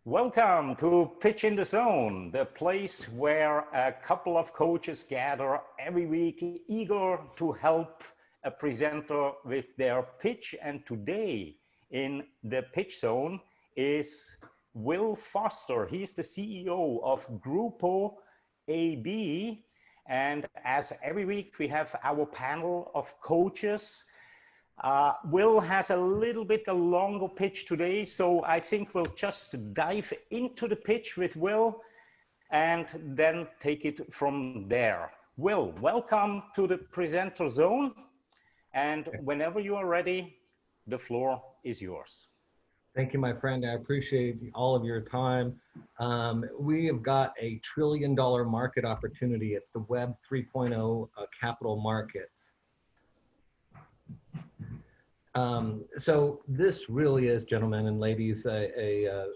Welcome to Pitch in the Zone, the place where a couple of coaches gather every week, eager to help a presenter with their pitch. And today in the Pitch Zone is Will Foster. He's the CEO of Grupo AB. And as every week, we have our panel of coaches. Will has a little bit a longer pitch today, so I think we'll just dive into the pitch with Will and then take it from there. Will, welcome to the presenter zone. And whenever you are ready, the floor is yours. Thank you, my friend. I appreciate all of your time. We have got a $1 trillion market opportunity. It's the Web 3.0 capital markets. So this really is, gentlemen and ladies, a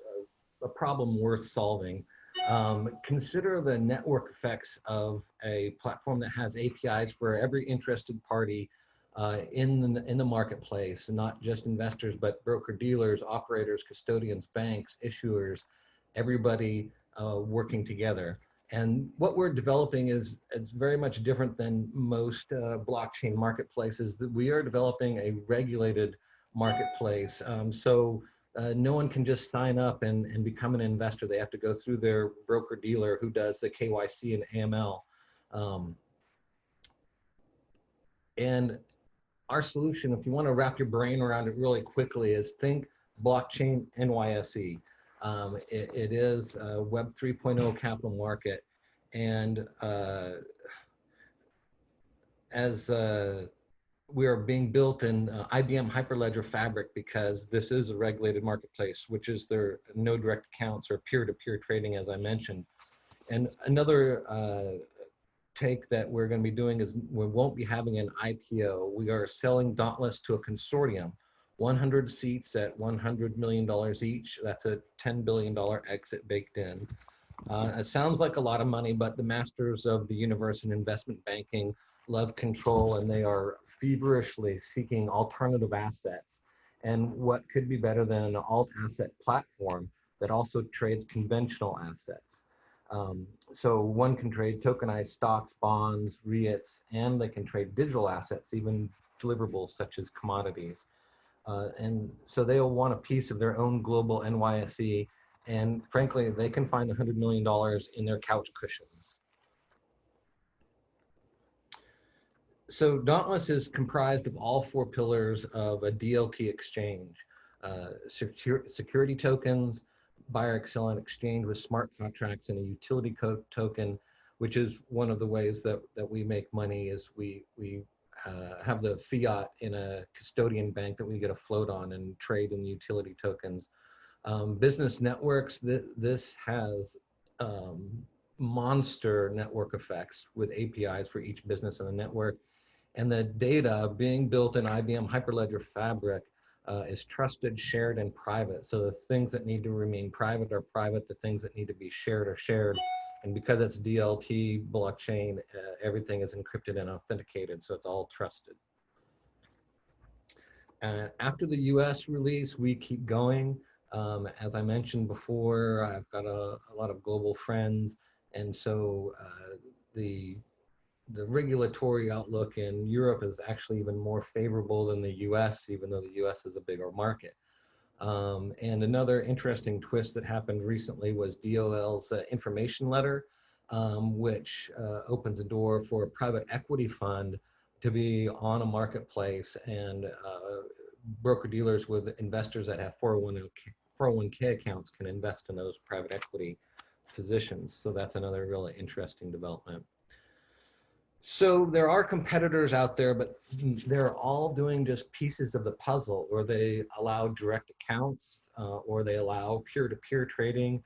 problem worth solving. Consider the network effects of a platform that has APIs for every interested party in the marketplace, not just investors, but broker dealers, operators, custodians, banks, issuers, everybody working together. And what we're developing is very much different than most blockchain marketplaces. That we are developing a regulated marketplace. No one can just sign up and become an investor. They have to go through their broker dealer who does the KYC and AML. And our solution, if you want to wrap your brain around it really quickly, is think blockchain NYSE. It is a Web 3.0 capital market, and as we are being built in IBM Hyperledger Fabric, because this is a regulated marketplace, which is their no direct accounts or peer-to-peer trading, as I mentioned. And another take that we're going to be doing is we won't be having an IPO. We are selling Dauntless to a consortium. 100 seats at $100 million each. That's a $10 billion exit baked in. It sounds like a lot of money, but the masters of the universe in investment banking love control, and they are feverishly seeking alternative assets. And what could be better than an alt asset platform that also trades conventional assets? So one can trade tokenized stocks, bonds, REITs, and they can trade digital assets, even deliverables such as commodities. And so they'll want a piece of their own global NYSE, and frankly, they can find $100 million in their couch cushions. So Dauntless is comprised of all four pillars of a DLT exchange: security tokens, buyer excellent exchange with smart contracts, and a utility token, which is one of the ways that we make money. Is we have the fiat in a custodian bank that we get a float on and trade in the utility tokens. Business networks, this has monster network effects with APIs for each business in the network. And the data being built in IBM Hyperledger Fabric is trusted, shared, and private. So the things that need to remain private are private, the things that need to be shared are shared. And because it's DLT blockchain, everything is encrypted and authenticated, so it's all trusted. After the US release, we keep going. As I mentioned before, I've got a lot of global friends, and so the regulatory outlook in Europe is actually even more favorable than the US, even though the US is a bigger market. And another interesting twist that happened recently was DOL's information letter, which opens a door for a private equity fund to be on a marketplace, and broker dealers with investors that have 401k accounts can invest in those private equity positions. So that's another really interesting development. So there are competitors out there, but they're all doing just pieces of the puzzle, or they allow direct accounts, or they allow peer-to-peer trading.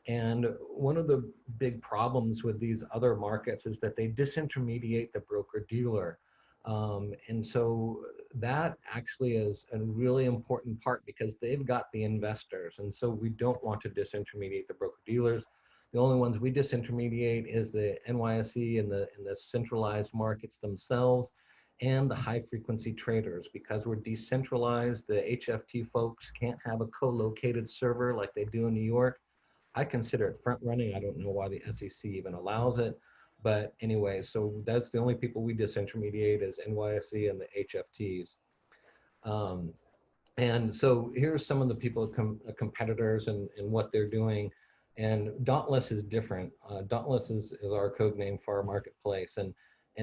And one of the big problems with these other markets is that they disintermediate the broker-dealer. And so that actually is a really important part, because they've got the investors. And so we don't want to disintermediate the broker-dealers. The only ones we disintermediate is the NYSE and the centralized markets themselves, and the high frequency traders. Because we're decentralized, the HFT folks can't have a co-located server like they do in New York. I consider it front running. I don't know why the SEC even allows it. But anyway, so that's the only people we disintermediate is NYSE and the HFTs. Um, and so here's some of the people, competitors and what they're doing. And Dauntless is different. Dauntless is our code name for our marketplace. And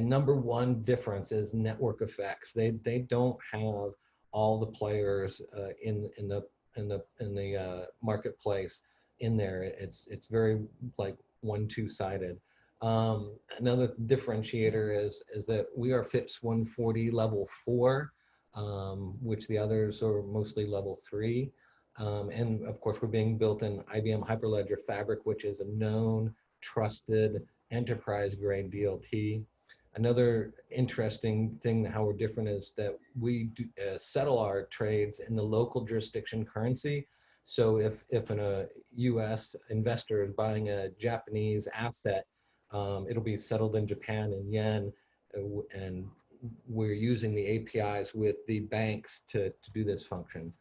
number one difference is network effects. They don't have all the players in the marketplace in there. It's very like two-sided. Another differentiator is that we are FIPS 140 level 4, which the others are mostly level 3. And of course, we're being built in IBM Hyperledger Fabric, which is a known, trusted, enterprise-grade DLT. Another interesting thing how we're different is that we settle our trades in the local jurisdiction currency. So if a U.S. investor is buying a Japanese asset, it'll be settled in Japan in yen, and we're using the APIs with the banks to do this function.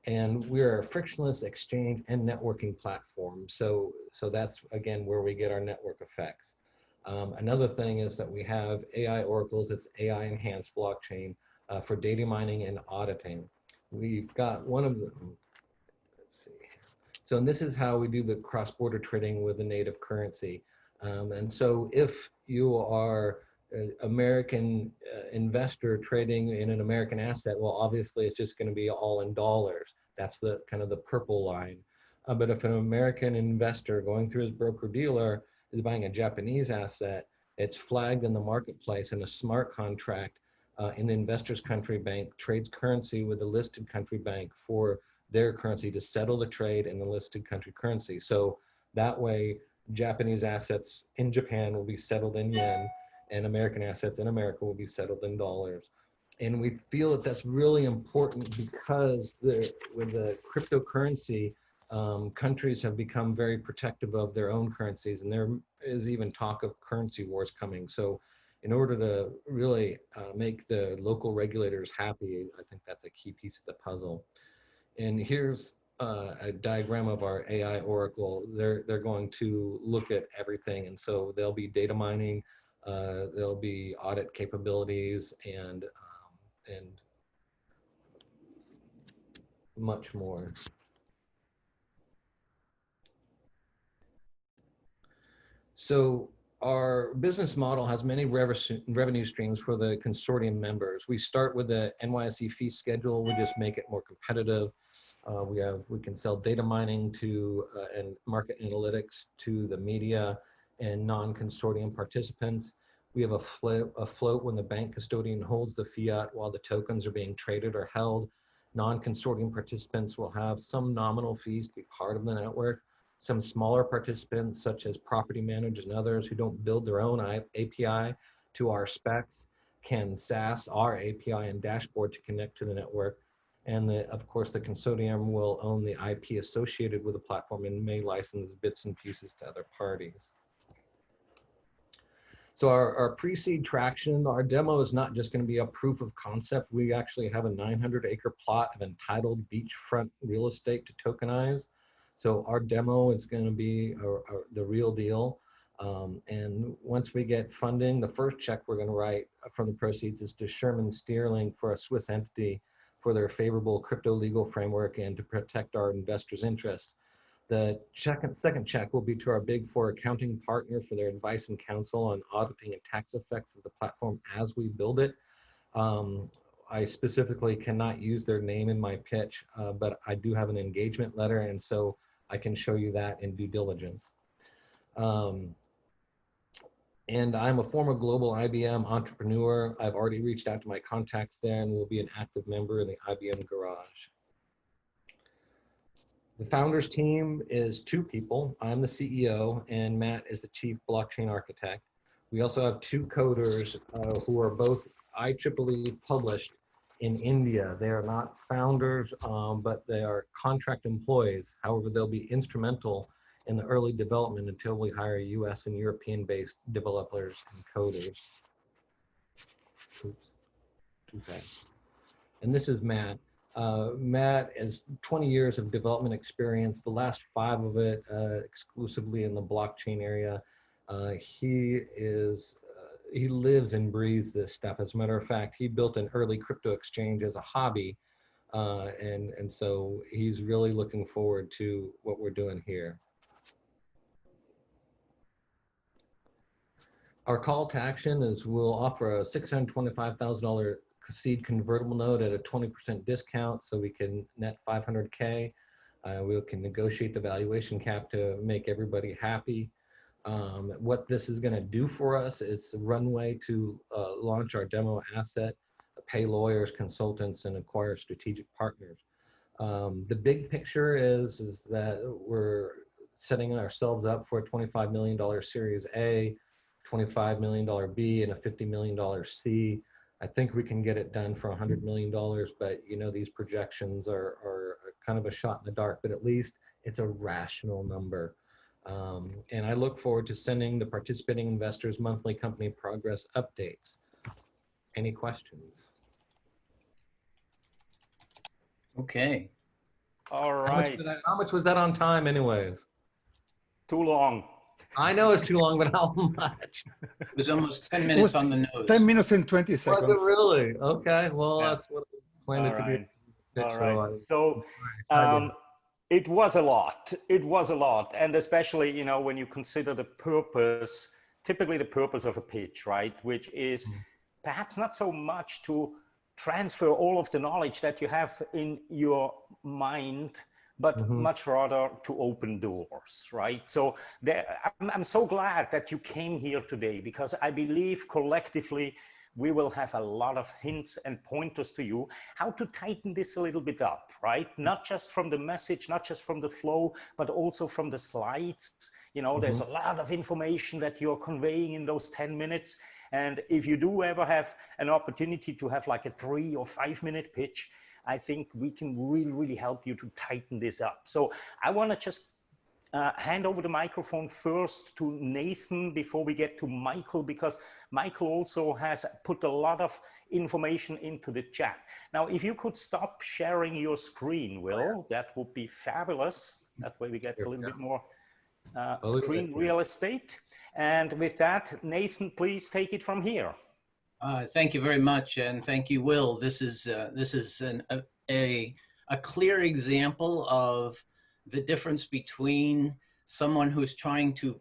And we're a frictionless exchange and networking platform. So that's, again, where we get our network effects. Another thing is that we have AI oracles. It's AI enhanced blockchain for data mining and auditing. We've got one of them. Let's see. So, and this is how we do the cross-border trading with a native currency. And so if you are an American investor trading in an American asset, well, obviously it's just going to be all in dollars. That's the kind of the purple line. But if an American investor going through his broker dealer is buying a Japanese asset, it's flagged in the marketplace, and a smart contract in the investor's country bank trades currency with the listed country bank for their currency to settle the trade in the listed country currency. So that way, Japanese assets in Japan will be settled in yen, and American assets in America will be settled in dollars. And we feel that that's really important because with the cryptocurrency, countries have become very protective of their own currencies, and there is even talk of currency wars coming. So in order to really make the local regulators happy, I think that's a key piece of the puzzle. And here's a diagram of our AI oracle. They're going to look at everything, and so there'll be data mining, there'll be audit capabilities, and much more. So our business model has many revenue streams for the consortium members. We start with the NYSE fee schedule. We just make it more competitive. We can sell data mining to and market analytics to the media and non-consortium participants. We have a float when the bank custodian holds the fiat while the tokens are being traded or held. Non-consortium participants will have some nominal fees to be part of the network. Some smaller participants, such as property managers and others who don't build their own API to our specs, can SaaS our API and dashboard to connect to the network. And of course, the consortium will own the IP associated with the platform and may license bits and pieces to other parties. So our pre-seed traction, our demo is not just going to be a proof of concept. We actually have a 900-acre plot of entitled beachfront real estate to tokenize. So our demo is going to be the real deal. And once we get funding, the first check we're going to write from the proceeds is to Sherman Steerling for a Swiss entity for their favorable crypto legal framework and to protect our investors' interests. The second check will be to our Big Four accounting partner for their advice and counsel on auditing and tax effects of the platform as we build it. I specifically cannot use their name in my pitch, but I do have an engagement letter, and so I can show you that in due diligence. And I'm a former global IBM entrepreneur. I've already reached out to my contacts there and will be an active member in the IBM Garage. The founders team is 2 people. I'm the CEO and Matt is the chief blockchain architect. We also have 2 coders who are both IEEE published in India. They are not founders, but they are contract employees. However, they'll be instrumental in the early development until we hire US and European-based developers and coders. Oops, too fast. And this is Matt. Matt has 20 years of development experience, the last 5 of it exclusively in the blockchain area. He lives and breathes this stuff. As a matter of fact, he built an early crypto exchange as a hobby. And so he's really looking forward to what we're doing here. Our call to action is we'll offer a $625,000 Preseed convertible note at a 20% discount, so we can net 500K. We can negotiate the valuation cap to make everybody happy. What this is going to do for us is a runway to launch our demo asset, pay lawyers, consultants, and acquire strategic partners. The big picture is that we're setting ourselves up for a $25 million Series A, $25 million B, and a $50 million C. I think we can get it done for $100 million, but you know, these projections are kind of a shot in the dark, but at least it's a rational number. And I look forward to sending the participating investors monthly company progress updates. Any questions? Okay. All right. How much was that on time anyways? Too long. I know it's too long, but how much? It was almost 10 minutes on the nose. 10 minutes and 20 seconds. Was it really? Okay, well, Yeah. that's what I planned it to be. All right. So it was a lot. It was a lot. And especially, you know, when you consider the purpose, typically the purpose of a pitch, right? Which is perhaps not so much to transfer all of the knowledge that you have in your mind, but much rather to open doors, right? So I'm so glad that you came here today, because I believe collectively we will have a lot of hints and pointers to you how to tighten this a little bit up, right? Not just from the message, not just from the flow, but also from the slides. You know, there's a lot of information that you're conveying in those 10 minutes. And if you do ever have an opportunity to have like a 3 or 5 minute pitch, I think we can really help you to tighten this up. So I want to just hand over the microphone first to Nathan before we get to Michael, because Michael also has put a lot of information into the chat. Now, if you could stop sharing your screen, Will, that would be fabulous. That way we get a little bit more screen real estate. And with that, Nathan, please take it from here. Thank you very much, and thank you, Will. This is a clear example of the difference between someone who's trying to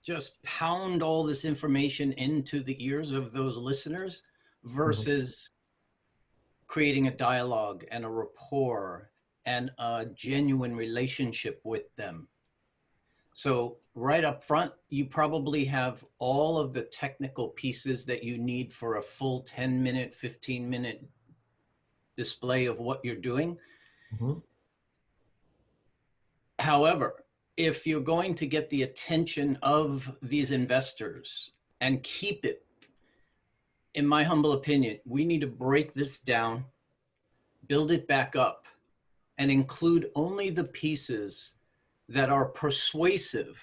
just pound all this information into the ears of those listeners versus creating a dialogue and a rapport and a genuine relationship with them. So right up front, you probably have all of the technical pieces that you need for a full 10-minute, 15-minute display of what you're doing. However, if you're going to get the attention of these investors and keep it, in my humble opinion, we need to break this down, build it back up, and include only the pieces that are persuasive,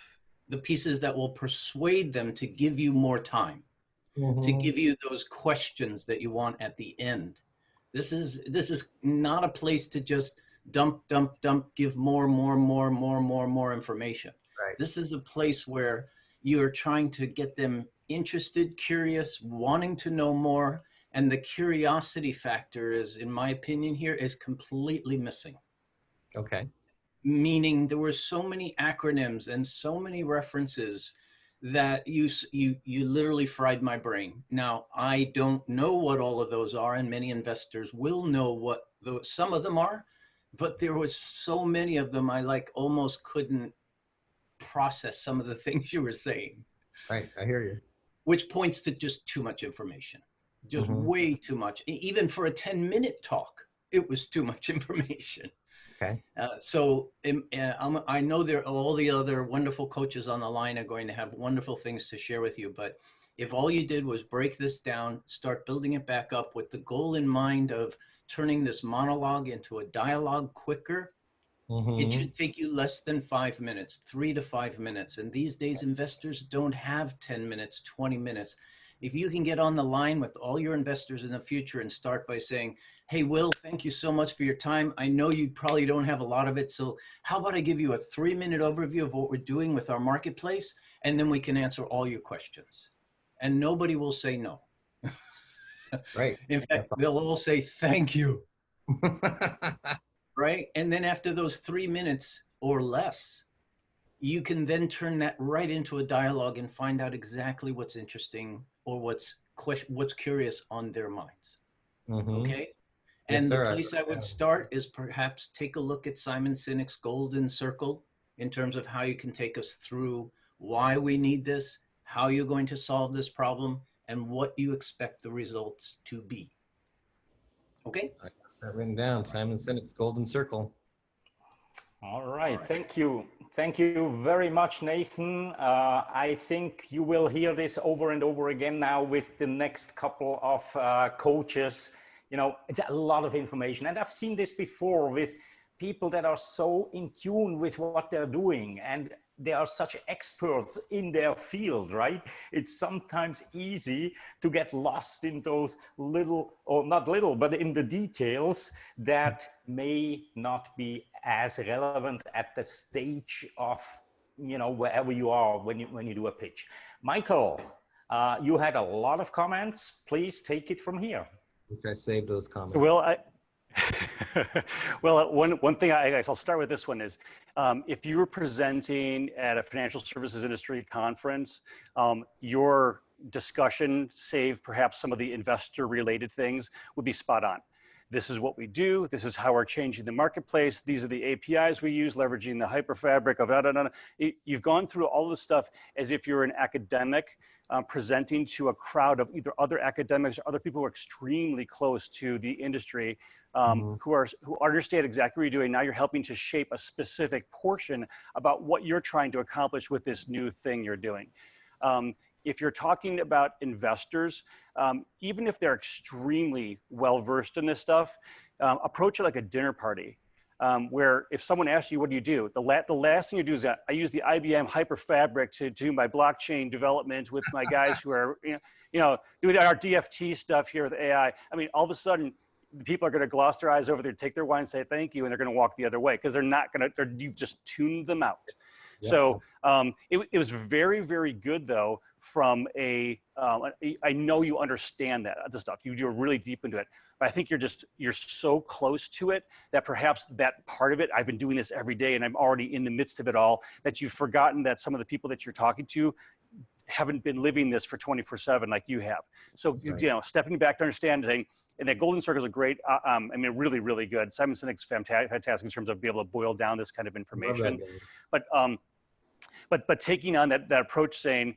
the pieces that will persuade them to give you more time, to give you those questions that you want at the end. This is not a place to just dump, give more information. Right. This is a place where you're trying to get them interested, curious, wanting to know more. And the curiosity factor is, in my opinion here, is completely missing. Okay. Meaning there were so many acronyms and so many references that you literally fried my brain. Now, I don't know what all of those are, and many investors will know what some of them are, but there was so many of them, I almost couldn't process some of the things you were saying. Right, I hear you. Which points to just too much information, just way too much. Even for a 10-minute talk, it was too much information. Okay. So I know all the other wonderful coaches on the line are going to have wonderful things to share with you, but if all you did was break this down, start building it back up with the goal in mind of turning this monologue into a dialogue quicker, it should take you less than 5 minutes, 3 to 5 minutes. And these days, investors don't have 10 minutes, 20 minutes. If you can get on the line with all your investors in the future and start by saying, Hey, Will, thank you so much for your time. I know you probably don't have a lot of it, so how about I give you a 3-minute overview of what we're doing with our marketplace, and then we can answer all your questions. And nobody will say no. Right. In fact, they'll all say thank you, Awesome. right? And then after those 3 minutes or less, you can then turn that right into a dialogue and find out exactly what's interesting or what's curious on their minds. Okay? Yes, And the sir. place I would start is perhaps take a look at Simon Sinek's Golden Circle in terms of how you can take us through why we need this, how you're going to solve this problem, and what you expect the results to be. Okay? I got that written down. Simon Sinek's Golden Circle. All right. Thank you. Thank you very much, Nathan. I think you will hear this over and over again now with the next couple of coaches. You know, it's a lot of information. And I've seen this before with people that are so in tune with what they're doing and they are such experts in their field, right? It's sometimes easy to get lost in those little, or not little, but in the details that may not be as relevant at the stage of, you know, wherever you are when you do a pitch. Michael, you had a lot of comments. Please take it from here. Which I saved those comments. Well, well, one thing I guess I'll start with this one is, if you were presenting at a financial services industry conference, your discussion, save perhaps some of the investor related things, would be spot on. This is what we do. This is how we're changing the marketplace. These are the APIs we use, leveraging the hyperfabric of You've gone through all this stuff as if you're an academic presenting to a crowd of either other academics or other people who are extremely close to the industry, who understand exactly what you're doing. Now you're helping to shape a specific portion about what you're trying to accomplish with this new thing you're doing. If you're talking about investors, even if they're extremely well-versed in this stuff, approach it like a dinner party. Where if someone asks you, what do you do? The last thing you do is that I use the IBM hyperfabric to do my blockchain development with my guys who are, doing our DFT stuff here with AI. I mean, all of a sudden, the people are going to gloss their eyes over there, take their wine and say thank you, and they're going to walk the other way because they're not going to, you've just tuned them out. Yeah. So it was very, very good though from I know you understand that the stuff, you're really deep into it, but I think you're so close to it that perhaps that part of it, I've been doing this every day and I'm already in the midst of it all, that you've forgotten that some of the people that you're talking to haven't been living this for 24/7 like you have. So, right. Stepping back to understanding, and that Golden Circle is a great, I mean, really, really good. Simon Sinek's fantastic in terms of being able to boil down this kind of information. But taking on that approach, saying,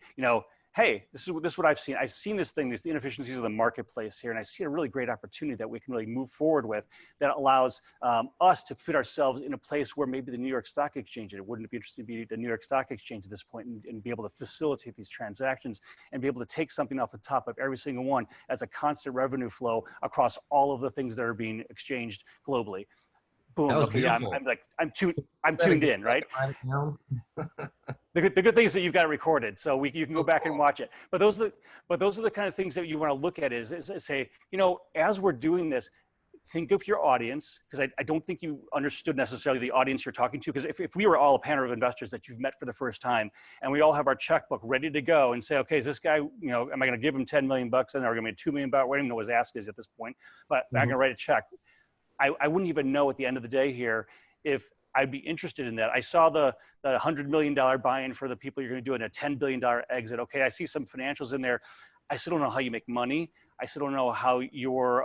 hey, this is what I've seen. I've seen this thing, the inefficiencies of the marketplace here, and I see a really great opportunity that we can really move forward with that allows us to fit ourselves in a place where maybe the New York Stock Exchange, it wouldn't be interested to be the New York Stock Exchange at this point and be able to facilitate these transactions and be able to take something off the top of every single one as a constant revenue flow across all of the things that are being exchanged globally. Boom. Okay, yeah, I'm tuned in, right? The good thing is that you've got it recorded, so you can go back and watch it. But those are the kind of things that you want to look at is say, as we're doing this, think of your audience, because I don't think you understood necessarily the audience you're talking to. Because if we were all a panel of investors that you've met for the first time, and we all have our checkbook ready to go and say, okay, is this guy, am I going to give him 10 million bucks and are we going to be $2 million? I don't even know what his ask is at this point, but I'm going to write a check. I wouldn't even know at the end of the day here if I'd be interested in that. I saw the $100 million buy-in for the people you're going to do and a $10 billion exit. Okay, I see some financials in there. I still don't know how you make money. I still don't know how your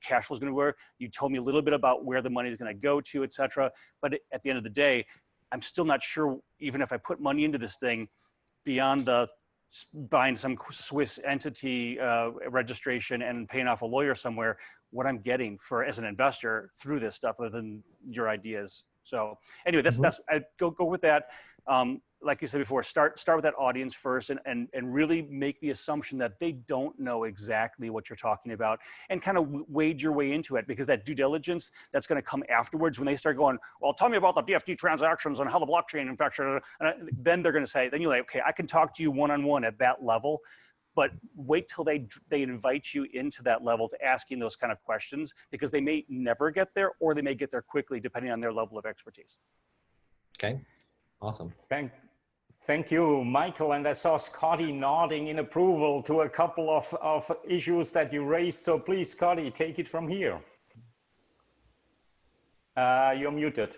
cash flow is going to work. You told me a little bit about where the money is going to go to, et cetera. But at the end of the day, I'm still not sure, even if I put money into this thing, beyond the buying some Swiss entity registration and paying off a lawyer somewhere, what I'm getting as an investor through this stuff other than your ideas. So anyway, that's I go with that. Like you said before, start with that audience first and really make the assumption that they don't know exactly what you're talking about and kind of wade your way into it, because that due diligence that's going to come afterwards when they start going, well, tell me about the DFT transactions and how the blockchain infection, and then they're going to say, then you're like, okay, I can talk to you one-on-one at that level. but wait till they invite you into that level to asking those kind of questions, because they may never get there, or they may get there quickly depending on their level of expertise. Okay, awesome. Thank you, Michael. And I saw Scotty nodding in approval to a couple of issues that you raised. So please, Scotty, take it from here. You're muted.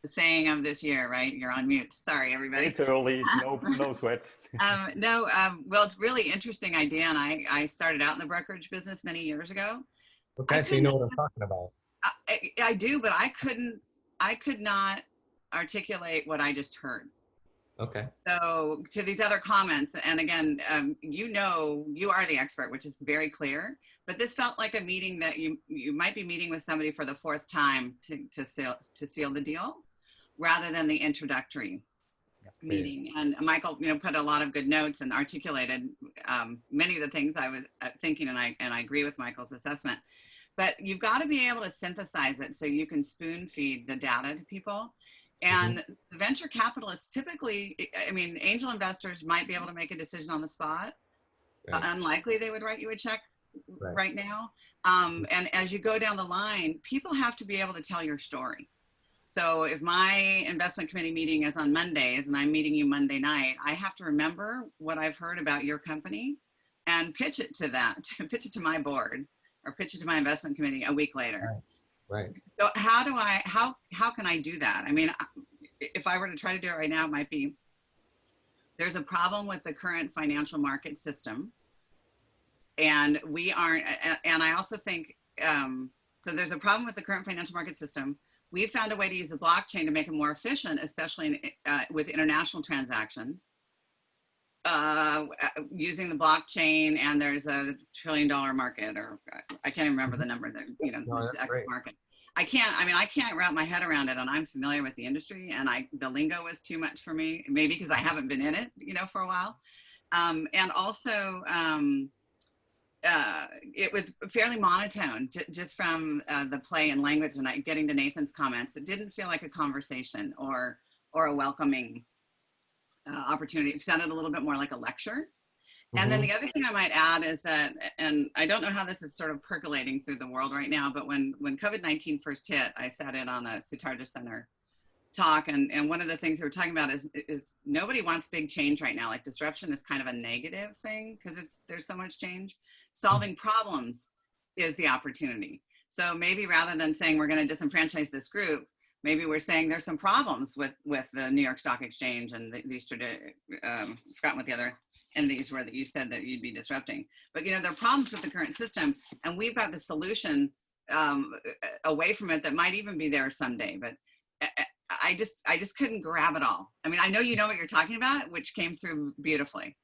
The saying of this year, right? You're on mute. Sorry, everybody. It's early, no sweat. Well, it's a really interesting idea. And I started out in the brokerage business many years ago. Okay, so you know what I'm talking about. I do, but I could not articulate what I just heard. Okay. So to these other comments, and again, you are the expert, which is very clear, but this felt like a meeting that you might be meeting with somebody for the fourth time to seal the deal, rather than the introductory meeting. And Michael, put a lot of good notes and articulated many of the things I was thinking, and I agree with Michael's assessment. But you've got to be able to synthesize it so you can spoon feed the data to people. And the venture capitalists typically, angel investors might be able to make a decision on the spot. Right. Unlikely they would write you a check right now. And as you go down the line, people have to be able to tell your story. So if my investment committee meeting is on Mondays and I'm meeting you Monday night, I have to remember what I've heard about your company and pitch it pitch it to my board, or pitch it to my investment committee a week later. Right. So how can I do that? I mean, if I were to try to do it right now, it might be, there's a problem with the current financial market system. And we aren't, and I also think, so there's a problem with the current financial market system. We've found a way to use the blockchain to make it more efficient, especially with international transactions. Using the blockchain, and there's a $1 trillion market, or I can't remember the number that, No, the X great. market. I can't wrap my head around it, and I'm familiar with the industry, and the lingo was too much for me, maybe because I haven't been in it, for a while. And also, it was fairly monotone, just from the play and language, and getting to Nathan's comments. It didn't feel like a conversation or a welcoming opportunity. It sounded a little bit more like a lecture. And then the other thing I might add is that, and I don't know how this is sort of percolating through the world right now, but when COVID-19 first hit, I sat in on a Sutarja Center talk, and one of the things we were talking about is nobody wants big change right now. Like, disruption is kind of a negative thing because there's so much change. Solving problems is the opportunity. So maybe rather than saying we're going to disenfranchise this group, maybe we're saying there's some problems with the New York Stock Exchange and these forgotten what the other entities were that you said that you'd be disrupting. But there are problems with the current system, and we've got the solution away from it that might even be there someday. But I just couldn't grab it all. I mean, I know you know what you're talking about, which came through beautifully.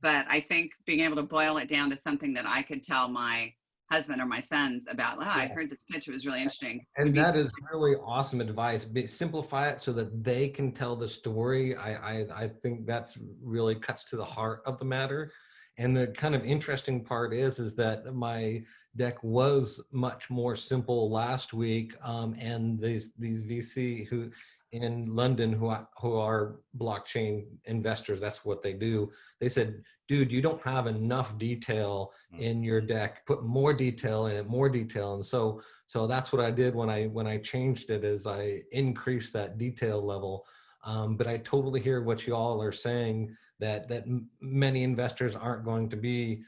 But I think being able to boil it down to something that I could tell my husband or my sons about, I heard this pitch, it was really interesting. And that is really awesome advice. Simplify it so that they can tell the story. I think that's really cuts to the heart of the matter. And the kind of interesting part is that my deck was much more simple last week. And these VC who in London who are blockchain investors, that's what they do. They said, dude, you don't have enough detail in your deck. Put more detail in it, more detail. And so that's what I did when I changed it, is I increased that detail level. But I totally hear what you all are saying, that many investors aren't going to be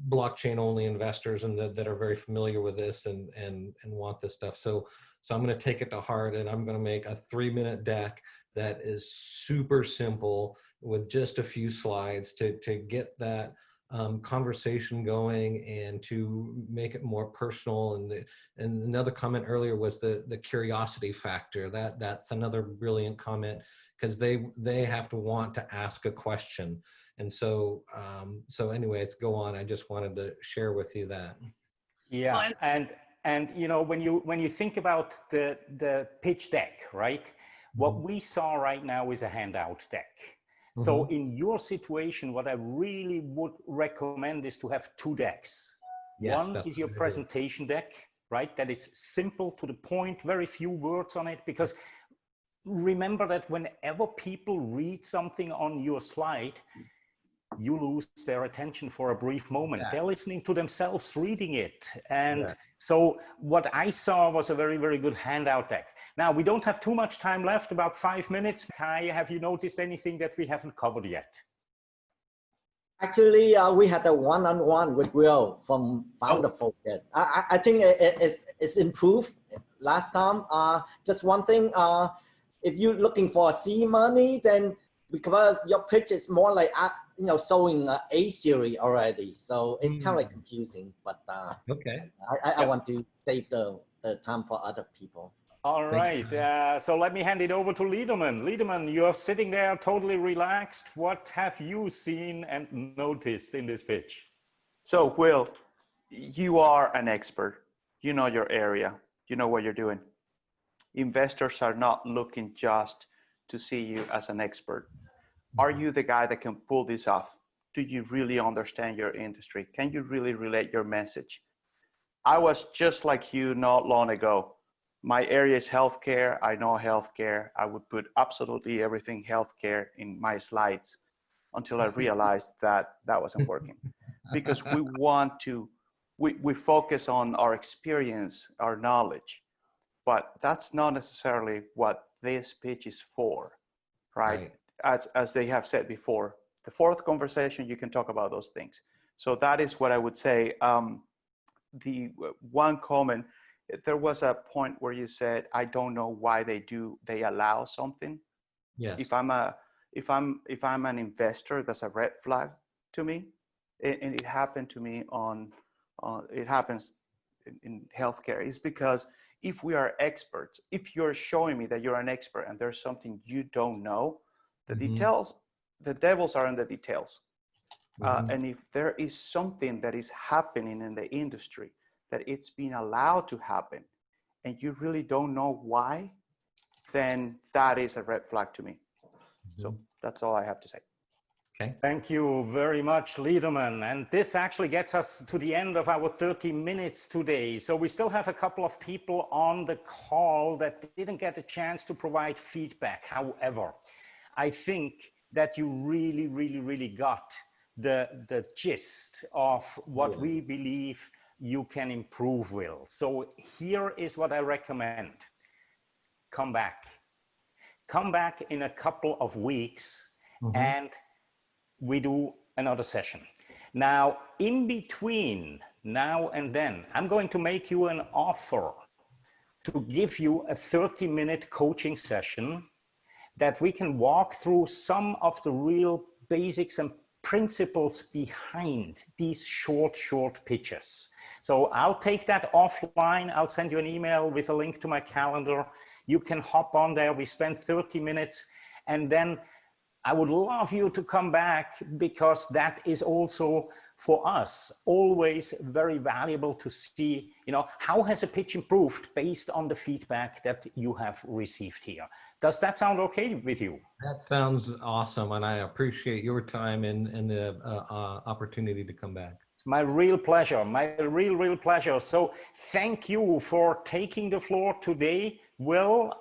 blockchain only investors, and that are very familiar with this and want this stuff. So I'm going to take it to heart, and I'm going to make a 3-minute deck that is super simple with just a few slides to get that conversation going and to make it more personal. And another comment earlier was the curiosity factor. That's another brilliant comment, because they have to want to ask a question. And so anyways, go on. I just wanted to share with you that. Yeah, and when you think about the pitch deck, right? What we saw right now is a handout deck. So in your situation, what I really would recommend is to have 2 decks. Yes, one is your presentation deck, right? That is simple, to the point, very few words on it, because remember that whenever people read something on your slide, you lose their attention for a brief moment. They're listening to themselves reading it. And so what I saw was a very, very good handout deck. Now, we don't have too much time left, about 5 minutes. Kai, have you noticed anything that we haven't covered yet? Actually, we had a one-on-one with Will from Founder Focus. I think it's improved last time. Just one thing, if you're looking for seed money, then because your pitch is more like showing A series already, so it's kind of like confusing. But I want to save the time for other people. All right, so let me hand it over to Liederman. Liederman, you're sitting there totally relaxed. What have you seen and noticed in this pitch? So, Will, you are an expert. You know your area. You know what you're doing. Investors are not looking just to see you as an expert. Are you the guy that can pull this off? Do you really understand your industry? Can you really relate your message? I was just like you not long ago. My area is healthcare. I know healthcare. I would put absolutely everything healthcare in my slides until I realized that wasn't working. Because we want to, we focus on our experience, our knowledge, but that's not necessarily what this pitch is for, right? As they have said before, the fourth conversation, you can talk about those things. So that is what I would say. The one comment, there was a point where you said, I don't know why they allow something. Yes. If I'm an investor, that's a red flag to me. And it happened to me it happens in healthcare, is because if we are experts, if you're showing me that you're an expert and there's something you don't know, the details, the devils are in the details. And if there is something that is happening in the industry, that it's being allowed to happen, and you really don't know why, then that is a red flag to me. So that's all I have to say. Okay. Thank you very much, Liederman. And this actually gets us to the end of our 30 minutes today. So we still have a couple of people on the call that didn't get a chance to provide feedback. However, I think that you really, really, really got the gist of what we believe you can improve, Will. So here is what I recommend. Come back. Come back in a couple of weeks and we do another session. Now, in between now and then, I'm going to make you an offer to give you a 30-minute coaching session that we can walk through some of the real basics and principles behind these short pitches. So I'll take that offline. I'll send you an email with a link to my calendar. You can hop on there. We spend 30 minutes, and then I would love you to come back, because that is also for us always very valuable to see, how has a pitch improved based on the feedback that you have received here. Does that sound okay with you? That sounds awesome, and I appreciate your time and the opportunity to come back. My real pleasure, my real pleasure. So thank you for taking the floor today, Will.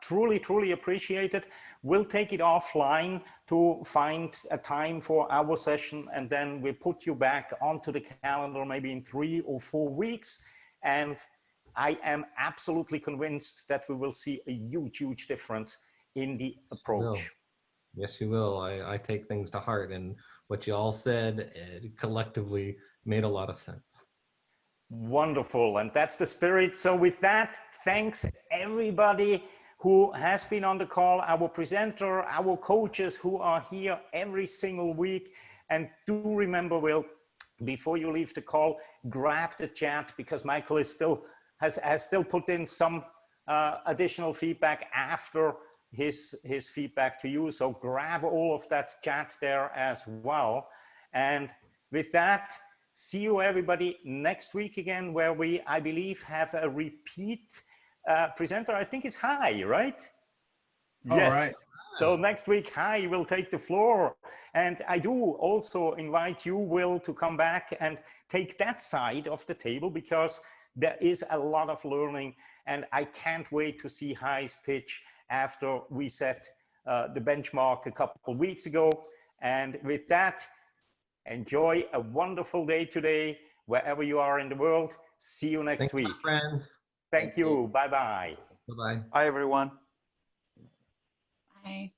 Truly appreciate it. We'll take it offline to find a time for our session, and then we'll put you back onto the calendar maybe in 3 or 4 weeks. And I am absolutely convinced that we will see a huge difference in the approach. Yes, you will. I take things to heart, and what you all said collectively made a lot of sense. Wonderful, and that's the spirit. So with that, thanks everybody who has been on the call, our presenter, our coaches who are here every single week. And do remember, Will, before you leave the call, grab the chat, because Michael is has still put in some additional feedback after his feedback to you. So grab all of that chat there as well. And with that, see you everybody next week again, where we, I believe, have a repeat presenter. I think it's Hai, right? All Yes. right. So next week, Hai will take the floor. And I do also invite you, Will, to come back and take that side of the table, because there is a lot of learning, and I can't wait to see Hai's pitch after we set the benchmark a couple of weeks ago. And with that, enjoy a wonderful day today, wherever you are in the world. See you next week. Friends. Thank you. Bye-bye. Bye-bye. Bye, everyone. Bye.